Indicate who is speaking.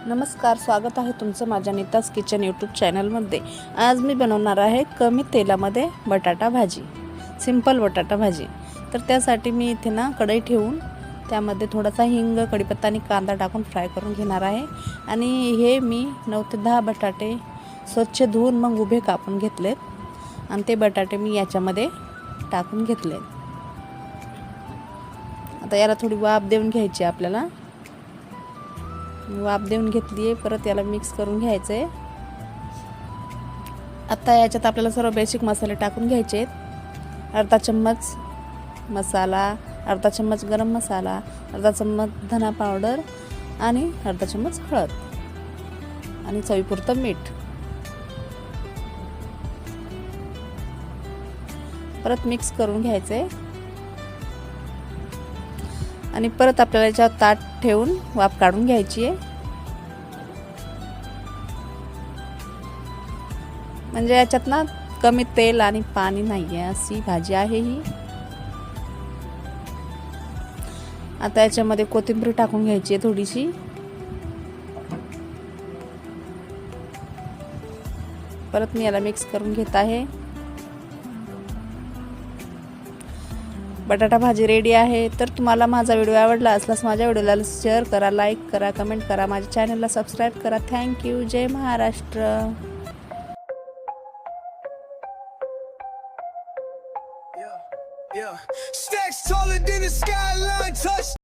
Speaker 1: नमस्कार, स्वागत आहे तुमचं माझ्या नीताज किचन यूट्यूब चॅनलमध्ये। आज मी बनवणार आहे कमी तेलामध्ये बटाटा भाजी, सिंपल बटाटा भाजी। तर त्यासाठी मी इथे ना कढई ठेवून त्यामध्ये थोडासा हिंग, कढीपत्ता आणि कांदा टाकून फ्राय करून घेणार आहे। आणि हे मी 9 ते 10 बटाटे स्वच्छ धुवून मग उभे कापून घेतलेत आणि ते बटाटे मी याच्यामध्ये टाकून घेतले। आता याला थोडी वाफ देऊन घ्यायची आपल्याला। वाफ देऊन घेतली आहे, परत याला मिक्स करून घ्यायचं आहे। आता याच्यात आपल्याला सर्व बेसिक मसाले टाकून घ्यायचे आहेत। अर्धा चम्मच मसाला, अर्धा चम्मच गरम मसाला, अर्धा चम्मच धना पावडर आणि अर्धा चम्मच हळद आणि चवीपुरतं मीठ। परत मिक्स करून घ्यायचं आहे आणि परत आपल्याला याच्यावर ताट ठेवून वाफ काढून घ्यायची आहे। म्हणजे याच्यात ना कमी तेल आणि पाणी नाही आहे, अशी भाजी आहे ही। आता याच्यामध्ये कोथिंबीर टाकून घ्यायची आहे थोडीशी। परत मी याला मिक्स करून घेत आहे। बटाटा भाजी रेडी आहे। तर तुम्हाला माझा व्हिडिओ आवडला असल्यास माझ्या व्हिडिओला शेअर करा, लाईक करा, कमेंट करा, माझ्या चॅनलला सबस्क्राईब करा। Thank you. Jai Maharashtra.
Speaker 2: Stacks taller than the skyline, touch